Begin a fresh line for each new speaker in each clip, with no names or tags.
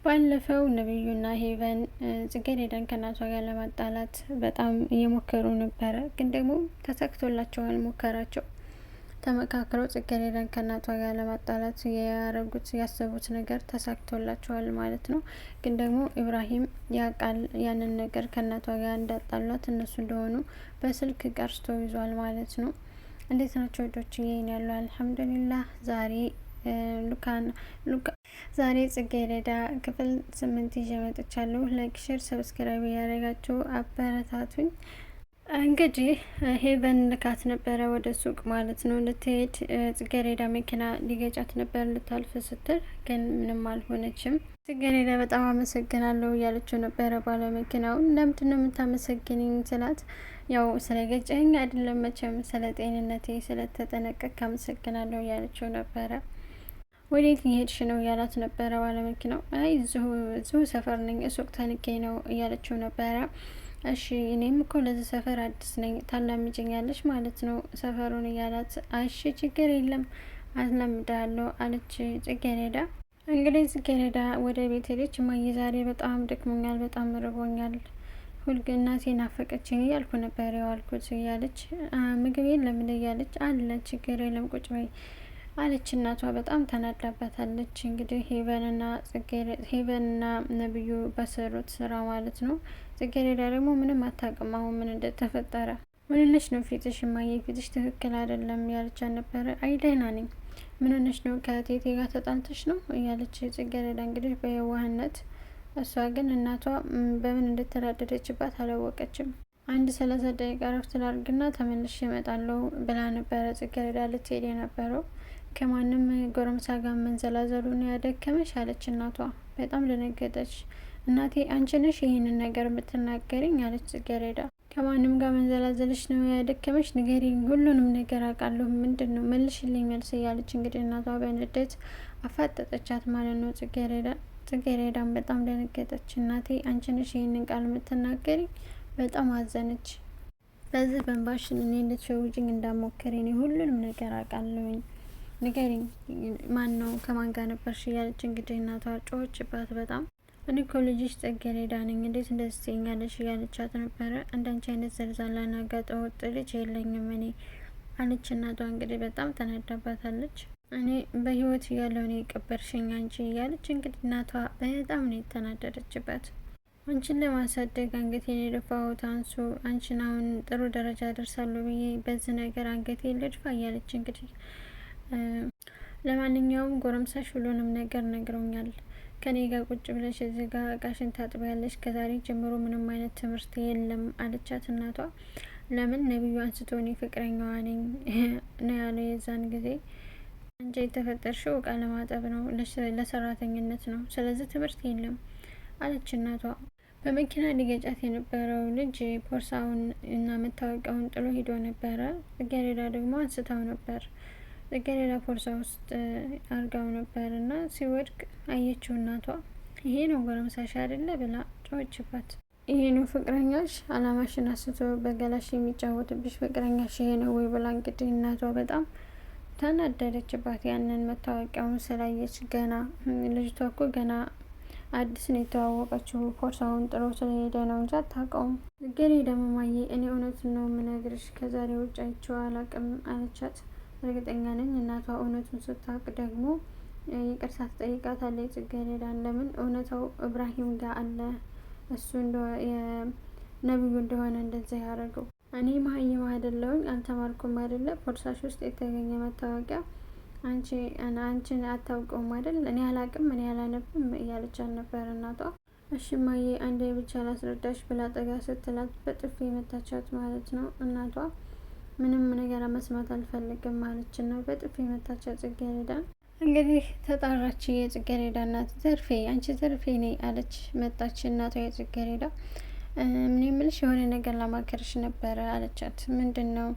ባለፈው ነብዩና ሄቨን ጽጌረዳን ከእናቷ ጋር ለማጣላት በጣም እየሞከሩ ነበረ። ግን ደግሞ ተሳክቶላቸዋል ሙከራቸው። ተመካክረው ጽጌረዳን ከእናቷ ጋር ለማጣላት ያሰቡት ነገር ተሳክቶላቸዋል ማለት ነው። ግን ደግሞ ኢብራሂም ያቃል ያንን ነገር ከእናቷ ጋር እንዳጣሏት እነሱ እንደሆኑ በስልክ ቀርቶ ይዟል ማለት ነው። እንዴት ናቸው ወዶች? ይሄን ያለው አልሐምዱሊላህ። ዛሬ ጽጌረዳ ክፍል 8 ይዤ መጥቻለሁ። ላይክ፣ ሼር፣ ሰብስክራይብ ያደረጋችሁ አበረታቱኝ። እንግዲህ ሄቨን ልካት ነበረ ወደ ሱቅ ማለት ነው ልትሄድ። ጽጌረዳ መኪና ሊገጫት ነበር ልታልፍ ስትል፣ ግን ምንም አልሆነችም። ጽጌረዳ በጣም አመሰግናለሁ እያለችው ነበረ ባለ መኪናውን። ለምንድን ነው የምታመሰግንኝ ስላት፣ ያው ስለገጨኝ አይደለም መቼም ስለ ጤንነቴ ስለተጠነቀቅ አመሰግናለሁ እያለችው ነበረ። ወዴት እየሄድሽ ነው እያላት ነበረ ባለ መኪናው። አይ እዚሁ ሰፈር ነኝ ሱቅ ተንኬ ነው እያለችው ነበረ። እሺ እኔም እኮ ለዚህ ሰፈር አዲስ ነኝ ታላምጪኛለሽ ማለት ነው ሰፈሩን እያላት፣ እሺ ችግር የለም አስለምዳለሁ አለች ጽጌረዳ። እንግዲህ ጽጌረዳ ወደ ቤት ሄደች። እማዬ ዛሬ በጣም ደክሞኛል፣ በጣም ርቦኛል፣ ሁልጊዜ እናቴ ናፈቀችኝ እያልኩ ነበር የዋልኩት እያለች፣ ምግብ የለም እያለች፣ አለ ችግር የለም ቁጭ በይ አለች። እናቷ በጣም ተናዳባታለች። እንግዲህ ሄቨንና ነብዩ በሰሩት ስራ ማለት ነው። ጽጌረዳ ደግሞ ምንም አታውቅም አሁን ምን እንደተፈጠረ። ምን ሆነሽ ነው ፊትሽ እማዬ ፊትሽ ትክክል አይደለም ያለቻት ነበረ። አይ ደህና ነኝ። ምን ሆነሽ ነው ከቴቴ ጋር ተጣልተሽ ነው እያለች ጽጌረዳ እንግዲህ በየዋህነት። እሷ ግን እናቷ በምን እንደተናደደችባት አላወቀችም። አንድ 30 ደቂቃ ረፍት ላድርግና ተመልሼ እመጣለሁ ብላ ነበረ ጽጌረዳ ልትሄድ የነበረው። ከማንም ጎረምሳ ጋር መንዘላዘሉ ነው ያደከመሽ አለች እናቷ። በጣም ደነገጠች። እናቴ አንቺ ነሽ ይህንን ነገር የምትናገሪኝ አለች ጽጌረዳ። ከማንም ጋር መንዘላዘልሽ ነው ያደከመሽ? ንገሪኝ፣ ሁሉንም ነገር አውቃለሁ። ምንድን ነው መልሽልኝ መልስ እያለች እንግዲህ እናቷ በንዴት አፋጠጠቻት ማለት ነው ጽጌረዳም በጣም ደነገጠች። እናቴ አንቺ ነሽ ይህንን ቃል የምትናገሪኝ? በጣም አዘነች። በዚህ በንባሽ እኔ ልትሸውጅኝ እንዳሞከሪ እኔ ሁሉንም ነገር አውቃለሁኝ፣ ንገሪኝ ማን ነው ከማን ጋር ነበርሽ እያለች እንግዲህ እናቷ ጮኸችባት በጣም። እኔ እኮ ልጅሽ ጽጌረዳ ነኝ እንዴት እንደዚህ ትይኛለሽ እያለቻት ነበረ። እንዳንቺ አይነት ዘልዛላና ጋጠወጥ ልጅ የለኝም እኔ አለች እናቷ። እንግዲህ በጣም ተናዳባታለች። እኔ በህይወት እያለሁ እኔ የቀበርሽኝ አንቺ እያለች እንግዲህ እናቷ በጣም ነው የተናደደችባት። አንቺን ለማሳደግ አንገቴን የደፋሁት አንሱ አንቺን አሁን ጥሩ ደረጃ ደርሳለሁ ብዬ በዚህ ነገር አንገቴ ልድፋ እያለች እንግዲህ ለማንኛውም ጎረምሳሽ ሁሉንም ነገር ነግረውኛል። ከኔ ጋር ቁጭ ብለሽ እዚህ ጋር እቃሽን ታጥቢያለሽ፣ ከዛሬ ጀምሮ ምንም አይነት ትምህርት የለም አለቻት እናቷ። ለምን ነብዩ አንስቶ እኔ ፍቅረኛዋ ነኝ ነው ያለው። የዛን ጊዜ አንቺ የተፈጠርሽው እቃ ለማጠብ ነው፣ ለሰራተኝነት ነው፣ ስለዚህ ትምህርት የለም አለች እናቷ። በመኪና ሊገጫት የነበረው ልጅ ቦርሳውን እና መታወቂያውን ጥሎ ሂዶ ነበረ። ጽጌረዳ ደግሞ አንስታው ነበር። ጽጌረዳ ቦርሳ ውስጥ አርጋው ነበር እና ሲወድቅ አየችው እናቷ። ይሄ ነው ጎረምሳሽ አይደለ ብላ ጮኸችባት። ይሄ ነው ፍቅረኛሽ? አላማሽን አስቶ በገላሽ የሚጫወትብሽ ፍቅረኛሽ ይሄ ነው ወይ ብላ እንግዲህ እናቷ በጣም ተናደደችባት። ያንን መታወቂያውን ስላየች ገና ልጅቷ እኮ ገና አዲስ ነው የተዋወቀችው፣ ቦርሳውን ጥሎ ስለሄደ ነው እንጂ አታውቀውም። ጽጌረዳ እማዬ እኔ እውነቱን ነው የምነግርሽ፣ ከዛሬ ውጭ አይቼው አላውቅም አለቻት። እርግጠኛ ነኝ እናቷ እውነቱን ስታውቅ ደግሞ ይቅርታ ትጠይቃታለች ጽጌረዳን። ለምን እውነታው ኢብራሂም ጋር አለ፣ እሱ ነብዩ እንደሆነ እንደዛ ያደረገው። እኔ መሀይም አይደለሁኝ አልተማርኩም አይደለ? ቦርሳሽ ውስጥ የተገኘ መታወቂያ አንቺን አታውቀውም አይደል? እኔ አላቅም እኔ አላነብም እያለቻት ነበር እናቷ። እሺ እማዬ አንዴ ብቻ ላስረዳሽ ብላ ጠጋ ስትላት በጥፊ መታቻት ማለት ነው እናቷ። ምንም ነገር መስማት አልፈልግም ማለች ነው በጥፊ መታቻት ጽጌረዳን። እንግዲህ ተጣራች የጽጌረዳ እናት። ዘርፌ አንቺ ዘርፌ ነኝ አለች መጣች እናቷ የጽጌረዳ። ምን የምልሽ የሆነ ነገር ለማከርሽ ነበረ አለቻት። ምንድን ነው?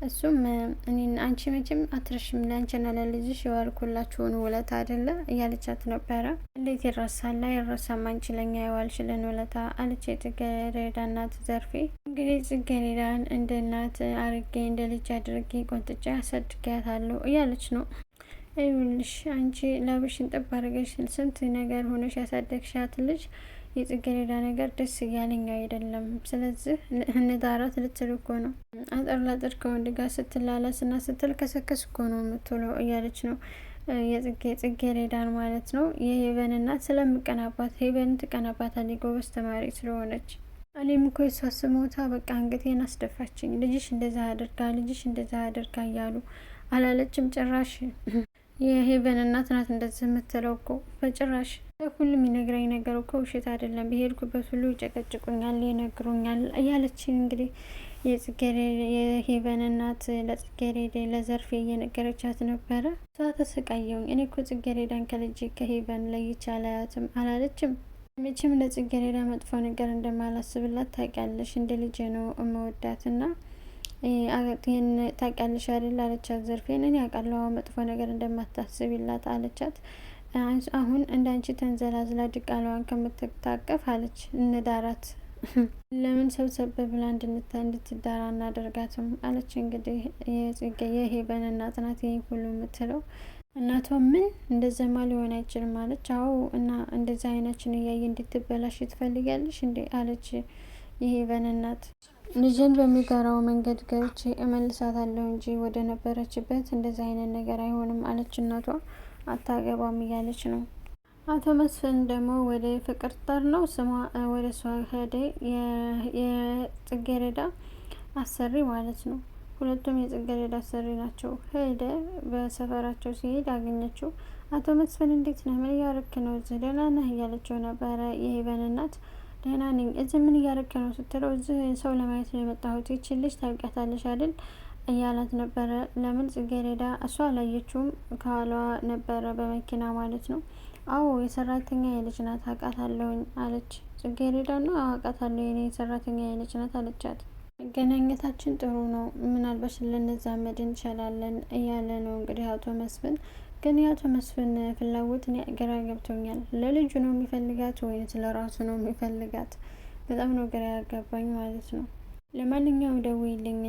እሱም አንቺ መቼም አትረሽም፣ ለአንቺና ለልጅሽ የዋልኩላችሁን ውለታ አይደለ እያለቻት ነበረ። እንዴት ይረሳል? አይረሳም አንቺ ለኛ የዋልሽልን ውለታ አለች የጽጌረዳ እናት ዘርፌ። እንግዲህ ጽጌረዳን እንደ እናት አርጌ እንደ ልጅ አድርጌ ቆንጥጬ አሳድጊያታለሁ እያለች ነው። ይኸውልሽ አንቺ ላብሽን ጠብ አድርገሽ ስንት ነገር ሆነሽ ያሳደግሻት ልጅ የጽጌረዳ ነገር ደስ እያለኝ አይደለም። ስለዚህ እንዳራት ልትል እኮ ነው። አጠር ላጠር ከወንድ ጋር ስትላላስ እና ስትልከሰከስ እኮ ነው የምትውለው እያለች ነው ጽጌረዳን ማለት ነው። የሄቨን እናት ስለምቀናባት ሄቨን ትቀናባታለች ጎበዝ ተማሪ ስለሆነች። እኔም እኮ የሷ ስሞታ በቃ አንገቴን አስደፋችኝ። ልጅሽ እንደዛ አድርጋ ልጅሽ እንደዛ አድርጋ እያሉ አላለችም ጭራሽ። የሄቨን እናት ናት እንደዚህ የምትለው እኮ በጭራሽ። ሁሉም የሚነግረኝ ነገር እኮ ውሸት አይደለም፣ በሄድኩበት ሁሉ ይጨቀጭቁኛል፣ ይነግሩኛል እያለችን እንግዲህ የሄቨን እናት ለጽጌሬዳ ለዘርፌ እየነገረቻት ነበረ። እሷ ተሰቃየውኝ እኔ እኮ ጽጌሬዳን ከልጅ ከሄቨን ለይቼ አላያትም አላለችም። መቼም ለጽጌሬዳ መጥፎ ነገር እንደማላስብላት ታውቂያለሽ፣ እንደ ልጄ ነው እመወዳት ና ይህን ታውቂያለሽ አይደል አለቻት ዘርፌን። እኔ አውቃለሁ መጥፎ ነገር እንደማታስብላት አለቻት። አሁን እንዳንቺ ተንዘላዝላ ድቃላዋን ከምትታቀፍ አለች እንዳራት ለምን ሰብሰብ ብላ እንድትዳራ እናደርጋትም አለች። እንግዲህ የሄቨን እናት ናት ይህ ሁሉ የምትለው። እናቷ ምን እንደዘማ ሊሆን አይችልም አለች። አዎ እና እንደዚ አይናችን እያየ እንድትበላሽ ትፈልጊያለሽ እንዴ አለች የሄቨን እናት። ልጅን በሚጋራው መንገድ ገብቼ እመልሳታለሁ እንጂ ወደ ነበረችበት እንደዚ አይነት ነገር አይሆንም አለች እናቷ። አታገባም እያለች ነው። አቶ መስፍን ደግሞ ወደ ፍቅርተር ነው ስሟ ወደ እሷ ሄደ። የጽጌረዳ አሰሪ ማለት ነው። ሁለቱም የጽጌረዳ አሰሪ ናቸው። ሄደ በሰፈራቸው ሲሄድ አገኘችው። አቶ መስፍን እንዴት ነህ? ምን እያረክ ነው? እዚህ ደህና ነህ? እያለችው ነበረ የሄቨን እናት። ደህና ነኝ። እዚህ ምን እያረክ ነው ስትለው እዚህ ሰው ለማየት ነው የመጣሁት፣ ይቺን ልጅ ታውቂያታለሽ አይደል እያላት ነበረ። ለምን ጽጌረዳ እሷ አላየችውም፣ ከኋላዋ ነበረ በመኪና ማለት ነው። አዎ የሰራተኛ የልጅ ናት አውቃታለሁኝ አለች ጽጌረዳ። ነው አውቃታለሁ የኔ የሰራተኛ የልጅ ናት አለቻት። መገናኘታችን ጥሩ ነው፣ ምናልባት ልንዛመድ እንችላለን እያለ ነው እንግዲህ አቶ መስፍን። ግን የአቶ መስፍን ፍላጎት እኔ ግራ ገብቶኛል። ለልጁ ነው የሚፈልጋት ወይስ ለራሱ ነው የሚፈልጋት? በጣም ነው ግራ ያጋባኝ ማለት ነው። ለማንኛውም ደውይልኝ፣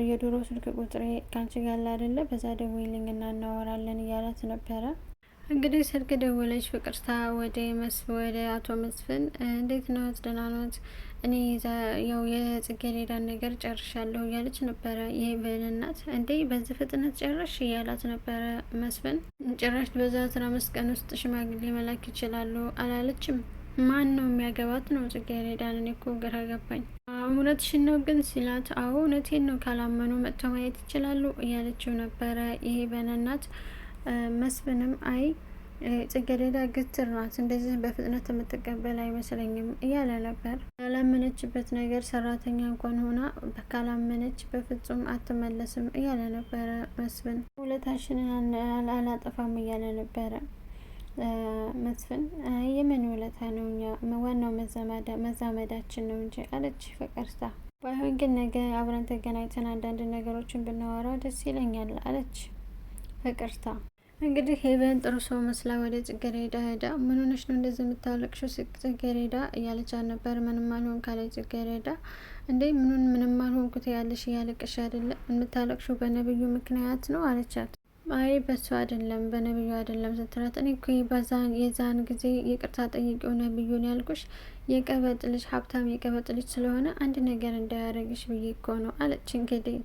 የድሮ ስልክ ቁጥሬ ካንቺ ጋር አይደለ? በዛ ደውይልኝ እና እናወራለን እያላት ነበረ። እንግዲህ ስልክ ደወለች ፍቅርታ ወደ አቶ መስፍን። እንዴት ነው? ደህና ኖት? እኔ ያው የጽጌረዳን ነገር ጨርሻለሁ እያለች ነበረ የሄቨን እናት። እንዴ በዚህ ፍጥነት ጨረሽ እያላት ነበረ መስፍን። ጭራሽ በዛ 15 ቀን ውስጥ ሽማግሌ መላክ ይችላሉ አላለችም? ማን ነው የሚያገባት ነው ጽጌረዳን? እኔ እኮ ግራ ገባኝ። እውነትሽን ነው ግን ሲላት፣ አዎ እውነቴን ነው፣ ካላመኑ መጥተው ማየት ይችላሉ እያለችው ነበረ የሄቨን እናት። መስፍንም አይ ጽጌረዳ ግትር ናት፣ እንደዚህ በፍጥነት የምትቀበል አይመስለኝም እያለ ነበር። ያላመነችበት ነገር ሰራተኛ እንኳን ሆና ካላመነች በፍጹም አትመለስም እያለ ነበረ መስፍን። ውለታሽንን አላጠፋም እያለ ነበረ መስፍን። የምን ውለታ ነው? እኛ ዋናው መዛመዳችን ነው እንጂ አለች ፍቅርታ። ባይሆን ግን ነገ አብረን ተገናኝተን አንዳንድ ነገሮችን ብናወራ ደስ ይለኛል አለች ፍቅርታ። እንግዲህ ሄቨን ጥሩ ሰው መስላ ወደ ጽጌረዳ ሄዳ ምን ሆነሽ ነው እንደዚህ የምታለቅሽው ጽጌረዳ እያለቻት ነበር። ምንም አልሆን ካለች ጽጌረዳ እንዴ ምንም አልሆንኩት ያለሽ እያለቅሽ አይደለ? የምታለቅሽው በነብዩ ምክንያት ነው አለቻት። አይ በሱ አይደለም በነብዩ አይደለም ስትላት፣ እኔ እኮ የዛን ጊዜ ይቅርታ ጠይቄው ነብዩን ያልኩሽ የቀበጥ ልጅ ሀብታም የቀበጥ ልጅ ስለሆነ አንድ ነገር እንዳያደርግሽ ብዬ እኮ ነው አለች። እንግዲህ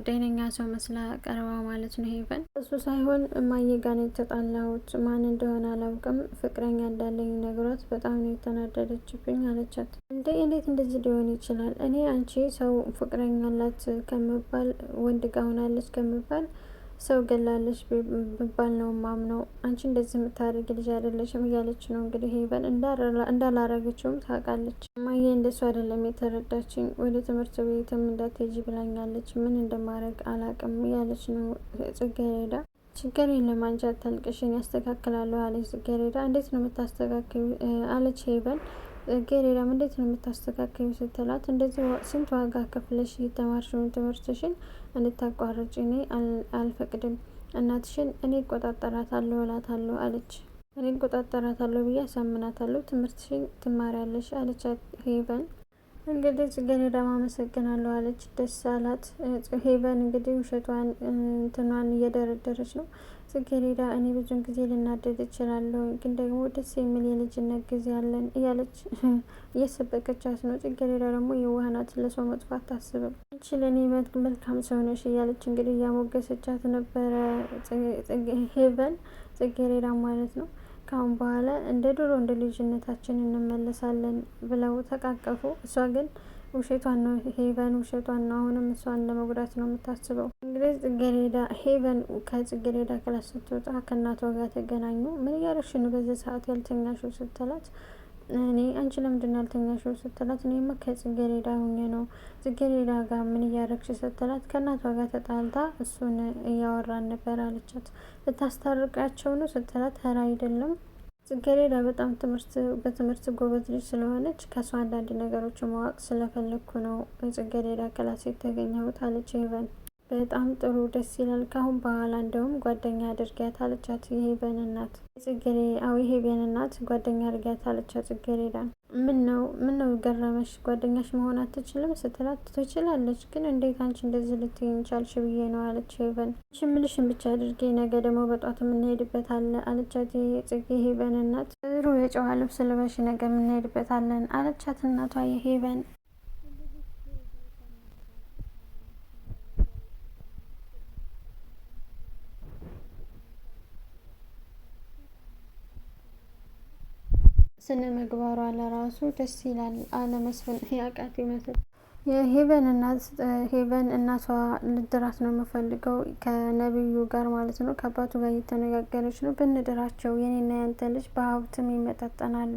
ጤነኛ ሰው መስላ ቀረባ ማለት ነው ሄቨን። እሱ ሳይሆን እማዬ ጋር ነው የተጣላሁት፣ ማን እንደሆነ አላውቅም፣ ፍቅረኛ እንዳለኝ ነግሯት በጣም ነው የተናደደችብኝ አለቻት። እንዴት እንደዚህ ሊሆን ይችላል? እኔ አንቺ ሰው ፍቅረኛ አላት ከምባል ወንድ ጋር ሆናለች ከምባል ሰው ገላለች ብባል ነው ማምነው። አንቺ እንደዚህ የምታደርግ ልጅ አይደለሽም እያለች ነው እንግዲህ ሄቨን። እንዳላረገችውም ታውቃለች። እማዬ እንደሱ አይደለም የተረዳችኝ፣ ወደ ትምህርት ቤትም እንዳትሄጂ ብላኛለች፣ ምን እንደማድረግ አላውቅም እያለች ነው ጽጌረዳ። ችግር የለም አንቺ አታልቅሽኝ ያስተካክላለሁ አለች ጽጌረዳ። እንዴት ነው የምታስተካክሉ አለች ሄቨን። ጽጌረዳም እንዴት ነው የምታስተካክሉ ስትላት፣ እንደዚህ ስንት ዋጋ ከፍለሽ የተማርሽውን ትምህርትሽን እንድታቋርጭ እኔ አልፈቅድም። እናትሽን እኔ እቆጣጠራታለሁ እላታለሁ አለች። እኔ እቆጣጠራታለሁ ብዬ አሳምናታለሁ፣ ትምህርትሽን ትማሪያለሽ አለቻት ሄቨን። እንግዲህ ጽጌረዳም አመሰግናለሁ አለች። ደስ አላት ሄቨን። እንግዲህ ውሸቷን እንትኗን እየደረደረች ነው። ጽጌሬዳ እኔ ብዙን ጊዜ ልናደድ እችላለሁ፣ ግን ደግሞ ደስ የሚል የልጅነት ጊዜ አለን እያለች እየሰበከቻት ነው። ጽጌሬዳ ደግሞ የዋህናት፣ ለሰው መጥፎ አታስብም። አንቺ ለእኔ መልካም ሰው ነሽ እያለች እንግዲህ እያሞገሰቻት ነበረ ሄቨን፣ ጽጌሬዳ ማለት ነው። ካሁን በኋላ እንደ ድሮ እንደ ልጅነታችን እንመለሳለን ብለው ተቃቀፉ። እሷ ግን ውሸቷን ነው ሄቨን፣ ውሸቷን ነው። አሁንም እሷን ለመጉዳት ነው የምታስበው። እንግዲህ ጽጌሬዳ ሄቨን ከጽጌሬዳ ክላስ ስትወጣ ከእናቷ ጋር ተገናኙ። ምን እያረግሽ ነው በዚህ ሰዓት ያልተኛሽው ስትላት፣ እኔ አንቺ ለምንድን ያልተኛሽው ስትላት፣ እኔማ ከጽጌሬዳ ሁኜ ነው። ጽጌሬዳ ጋር ምን እያረግሽ ስትላት፣ ከእናቷ ጋር ተጣልታ እሱን እያወራን ነበር አለቻት። ልታስታርቃቸው ነው ስትላት፣ ኧረ አይደለም ጽጌሬዳ በጣም በትምህርት ጎበዝ ልጅ ስለሆነች ከሷ አንዳንድ ነገሮች ማወቅ ስለፈለግኩ ነው ጽጌሬዳ ክላስ የተገኘሁት አለች ሄቨን። በጣም ጥሩ ደስ ይላል። ካሁን በኋላ እንደውም ጓደኛ አድርጊያት አለቻት የሄቨን እናት። የሄቨን እናት ጓደኛ አድርጊያት አለቻት ጽጌሬዳን። ምን ነው ገረመሽ? ጓደኛሽ መሆን አትችልም ስትላት፣ ትችላለች ግን እንዴት አንቺ እንደዚህ ልትይኝ ቻልሽ ብዬ ነው አለች ሄቨን። ሽምልሽን ብቻ አድርጌ ነገ ደግሞ በጧት የምንሄድበት አለ አለቻት የሄቨን እናት። ጥሩ የጨዋ ልብስ ልበሽ ነገ የምንሄድበት አለን አለቻት እናቷ የሄቨን። ስነ ምግባሯ ለራሱ ደስ ይላል አለ መስፍን ያቃት ይመስል። ሄቨን እናቷ ልድራት ነው የምፈልገው ከነብዩ ጋር ማለት ነው። ከአባቱ ጋር እየተነጋገረች ነው። ብንድራቸው የኔና ያንተ ልጅ በሀብትም ይመጣጠናሉ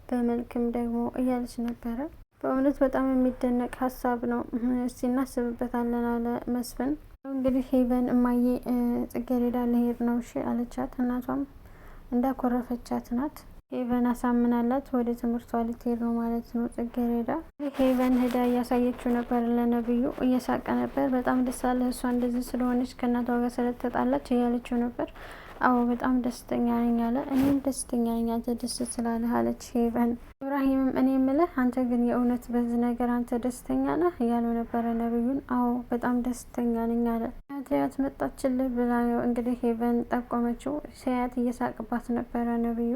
በመልክም ደግሞ እያለች ነበረ። በእውነት በጣም የሚደነቅ ሀሳብ ነው። እስቲ እናስብበታለን አለ መስፍን። እንግዲህ ሄቨን እማዬ ጽጌሬዳ ልሄድ ነው እሺ አለቻት። እናቷም እንዳኮረፈቻት ናት። ሄቨን አሳምናላት ወደ ትምህርቷ ልትሄድ ነው ማለት ነው። ጽጌሬዳ ሄቨን ሄዳ እያሳየችው ነበር ለነብዩ፣ እየሳቀ ነበር። በጣም ደስ አለ እሷ እንደዚህ ስለሆነች ከእናቷ ጋር ስለተጣላች እያለችው ነበር። አዎ በጣም ደስተኛ ነኝ አለ። እኔም ደስተኛ ነኝ አንተ ደስ ስላለህ አለች ሄቨን። ኢብራሂምም እኔ የምልህ አንተ ግን የእውነት በዚህ ነገር አንተ ደስተኛ ነህ እያለው ነበረ ነብዩን። አዎ በጣም ደስተኛ ነኝ አለ። ያት መጣችልህ ብላ እንግዲህ ሄቨን ጠቆመችው። ሲያያት እየሳቅባት ነበረ ነብዩ።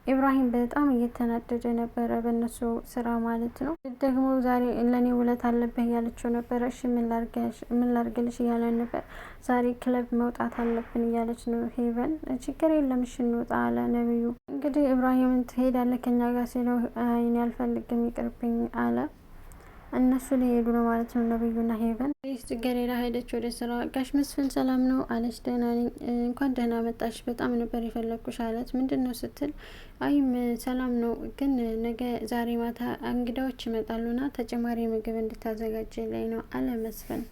ኢብራሂም በጣም እየተናደደ ነበረ በእነሱ ስራ ማለት ነው። ደግሞ ዛሬ ለእኔ ውለት አለብህ እያለችው ነበረ። እሺ ምን ላርግልሽ እያለ ነበር። ዛሬ ክለብ መውጣት አለብን እያለች ነው ሄቨን። ችግር የለም እሺ እንውጣ አለ ነብዩ። እንግዲህ ኢብራሂምን ትሄዳለህ ከኛ ጋር ሲለው እኔ አልፈልግም ይቅርብኝ አለ። እነሱ ሊሄዱ ነው ማለት ነው ነብዩና ሄቨን። ጽጌሬዳ ሄደች ወደ ስራ። ጋሽ መስፍን ሰላም ነው አለች። ደህና ነኝ፣ እንኳን ደህና መጣሽ፣ በጣም ነበር የፈለግኩሽ አለት። ምንድን ነው ስትል፣ አይም ሰላም ነው ግን ነገ ዛሬ ማታ እንግዳዎች ይመጣሉና ተጨማሪ ምግብ እንድታዘጋጅልኝ ነው አለ መስፍን።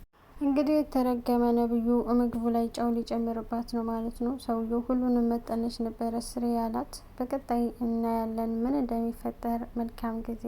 እንግዲህ የተረገመ ነብዩ ምግቡ ላይ ጨው ሊጨምርባት ነው ማለት ነው። ሰውየው ሁሉንም መጠነች ነበረ ስሬ ያላት። በቀጣይ እናያለን ምን እንደሚፈጠር። መልካም ጊዜ